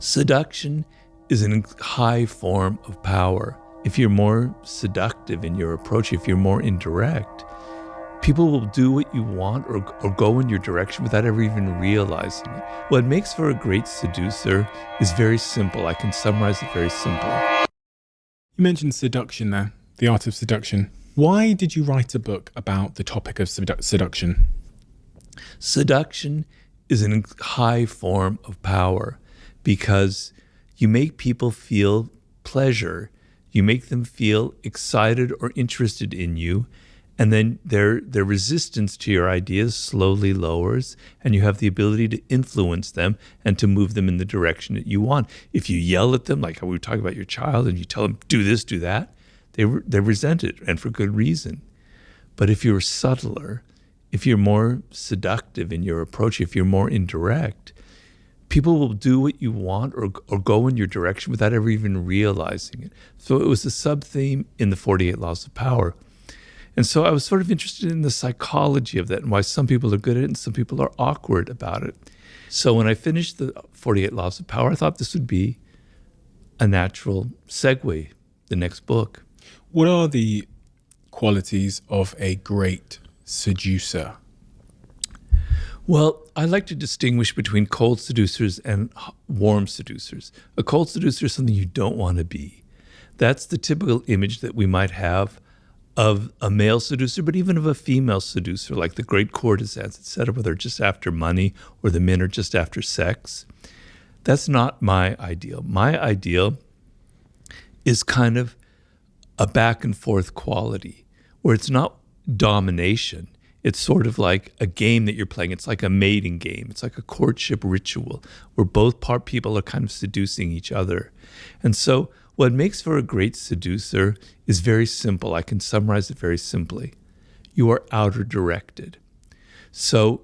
Seduction is a high form of power. If you're more seductive in your approach, if you're more indirect, people will do what you want or go in your direction without ever even realizing it. What makes for a great seducer is very simple. I can summarize it very simply. You mentioned seduction there, the art of seduction. Why did you write a book about the topic of seduction? Seduction is a high form of power because you make people feel pleasure. You make them feel excited or interested in you, and then their resistance to your ideas slowly lowers, and you have the ability to influence them and to move them in the direction that you want. If you yell at them, like how we were talking about your child, and you tell them, do this, do that, they resent it, and for good reason. But if you're subtler, if you're more seductive in your approach, if you're more indirect, people will do what you want or go in your direction without ever even realizing it. So it was a sub-theme in the 48 Laws of Power. And so I was sort of interested in the psychology of that and why some people are good at it and some people are awkward about it. So when I finished the 48 Laws of Power, I thought this would be a natural segue, the next book. What are the qualities of a great seducer? Well, I like to distinguish between cold seducers and warm seducers. A cold seducer is something you don't want to be. That's the typical image that we might have of a male seducer, but even of a female seducer, like the great courtesans, etc., where they're just after money or the men are just after sex. That's not my ideal. My ideal is kind of a back and forth quality where it's not domination. It's sort of like a game that you're playing. It's like a mating game. It's like a courtship ritual where both people are kind of seducing each other. And so what makes for a great seducer is very simple. I can summarize it very simply. You are outer directed. So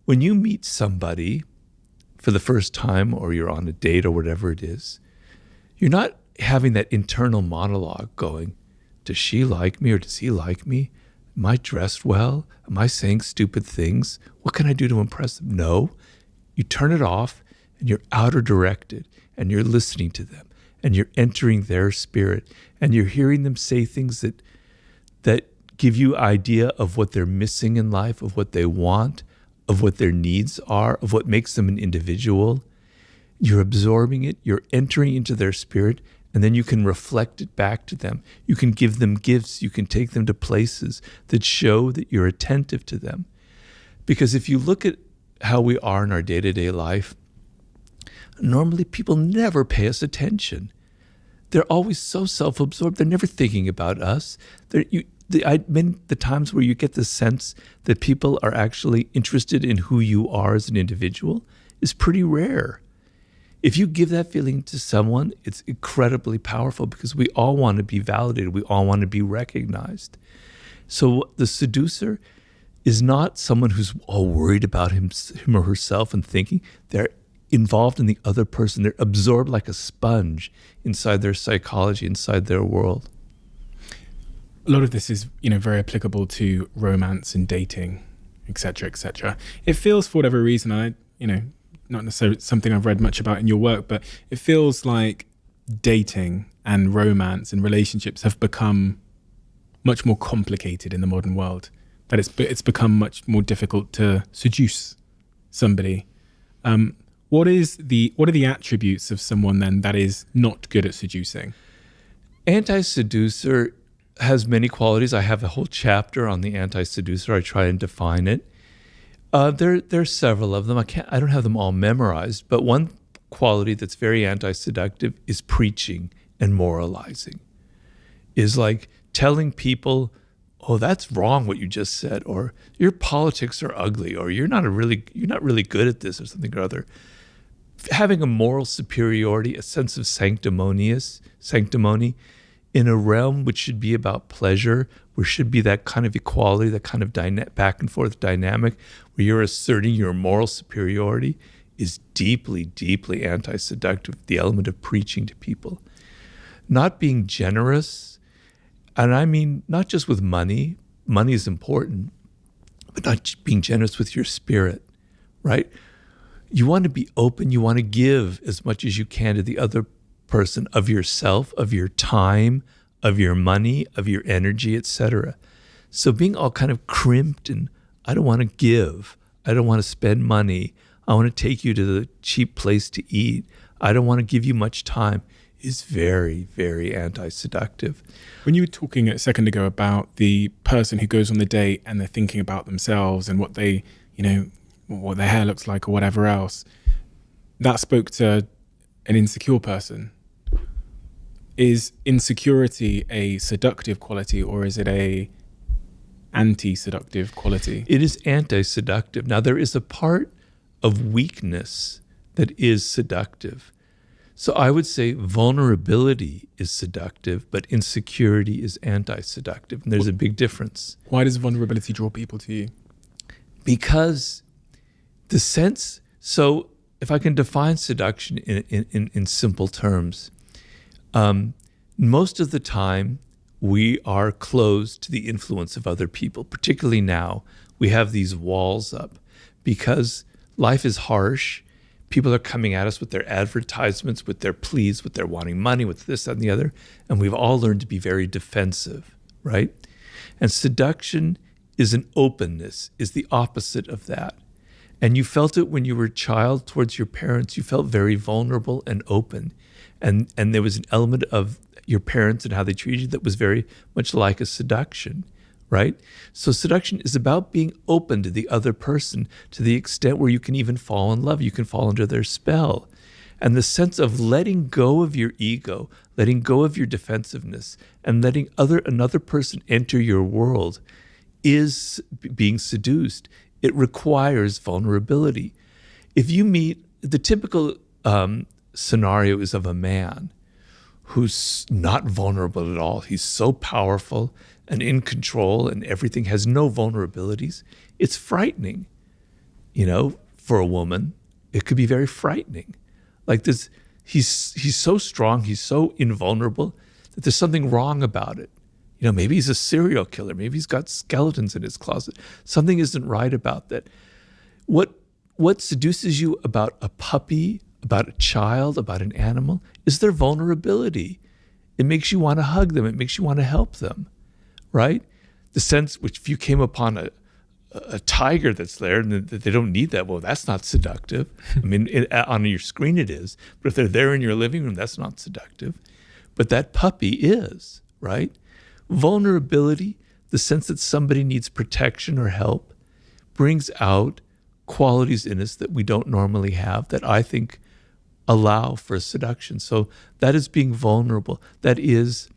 when you meet somebody for the first time or you're on a date or whatever it is, you're not having that internal monologue going, does she like me or does he like me? Am I dressed well? Am I saying stupid things? What can I do to impress them? No. You turn it off and you're outer directed and you're listening to them and you're entering their spirit and you're hearing them say things that give you idea of what they're missing in life, of what they want, of what their needs are, of what makes them an individual. You're absorbing it, you're entering into their spirit, and then you can reflect it back to them. You can give them gifts. You can take them to places that show that you're attentive to them. Because if you look at how we are in our day-to-day life, normally people never pay us attention. They're always so self-absorbed. They're never thinking about us. The times where you get the sense that people are actually interested in who you are as an individual is pretty rare. If you give that feeling to someone, it's incredibly powerful because we all want to be validated. We all want to be recognized. So the seducer is not someone who's all worried about him or herself and thinking. They're involved in the other person. They're absorbed like a sponge inside their psychology, inside their world. A lot of this is, very applicable to romance and dating, etc., etc. It feels, for whatever reason, not necessarily something I've read much about in your work, but it feels like dating and romance and relationships have become much more complicated in the modern world, that it's become much more difficult to seduce somebody. What are the attributes of someone then that is not good at seducing? Anti-seducer has many qualities. I have a whole chapter on the anti-seducer. I try and define it. There's several of them. I don't have them all memorized, but one quality that's very anti-seductive is preaching and moralizing. Is like telling people, oh, that's wrong what you just said, or your politics are ugly, or you're not really good at this, or something or other. Having a moral superiority, a sense of sanctimony in a realm which should be about pleasure, where should be that kind of equality, that kind of back and forth dynamic, where you're asserting your moral superiority, is deeply, deeply anti-seductive, the element of preaching to people. Not being generous, and I mean not just with money is important, but not being generous with your spirit, right? You want to be open. You want to give as much as you can to the other person of yourself, of your time, of your money, of your energy, etc. So being all kind of crimped and I don't want to give. I don't want to spend money. I want to take you to the cheap place to eat. I don't want to give you much time is very, very anti-seductive. When you were talking a second ago about the person who goes on the date and they're thinking about themselves and what they, what their hair looks like or whatever else, that spoke to an insecure person. Is insecurity a seductive quality or is it a anti-seductive quality? It is anti-seductive. Now, there is a part of weakness that is seductive. So I would say vulnerability is seductive, but insecurity is anti-seductive. And there's a big difference. Why does vulnerability draw people to you? Because the sense, so if I can define seduction in simple terms, most of the time we are closed to the influence of other people, particularly now. We have these walls up because life is harsh. People are coming at us with their advertisements, with their pleas, with their wanting money, with this, that, and the other. And we've all learned to be very defensive, right? And seduction is an openness, is the opposite of that. And you felt it when you were a child towards your parents. You felt very vulnerable and open. And there was an element of your parents and how they treated you that was very much like a seduction, right? So seduction is about being open to the other person to the extent where you can even fall in love. You can fall under their spell. And the sense of letting go of your ego, letting go of your defensiveness, and letting another person enter your world is being seduced. It requires vulnerability. If you meet, the typical scenario is of a man who's not vulnerable at all. He's so powerful and in control and everything, has no vulnerabilities. It's frightening, for a woman. It could be very frightening. Like this, he's so strong, he's so invulnerable that there's something wrong about it. Maybe he's a serial killer. Maybe he's got skeletons in his closet. Something isn't right about that. What seduces you about a puppy, about a child, about an animal, is their vulnerability. It makes you want to hug them. It makes you want to help them, right? The sense which if you came upon a tiger that's there and they don't need that, well, that's not seductive. I mean, on your screen it is, but if they're there in your living room, that's not seductive. But that puppy is, right? Vulnerability, the sense that somebody needs protection or help, brings out qualities in us that we don't normally have that I think allow for seduction. So that is being vulnerable. That is,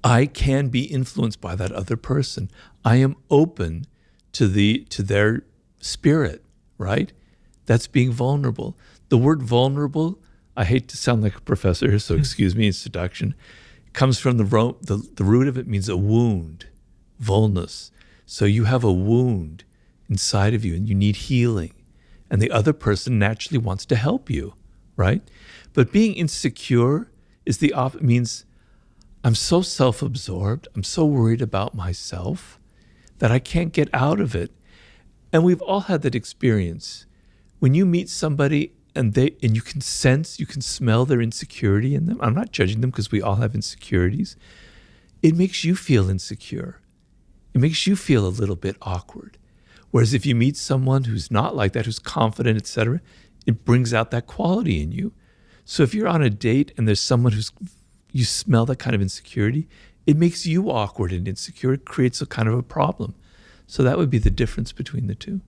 I can be influenced by that other person. I am open to their spirit, right? That's being vulnerable. The word vulnerable, I hate to sound like a professor here, so excuse me, in seduction, comes from the root of it means a wound, vulnus. So you have a wound inside of you and you need healing. And the other person naturally wants to help you, right? But being insecure is the opposite. Means I'm so self-absorbed, I'm so worried about myself that I can't get out of it. And we've all had that experience. When you meet somebody and you can sense, you can smell their insecurity in them. I'm not judging them because we all have insecurities. It makes you feel insecure. It makes you feel a little bit awkward. Whereas if you meet someone who's not like that, who's confident, etc., it brings out that quality in you. So if you're on a date and there's someone you smell that kind of insecurity, it makes you awkward and insecure. It creates a kind of a problem. So that would be the difference between the two.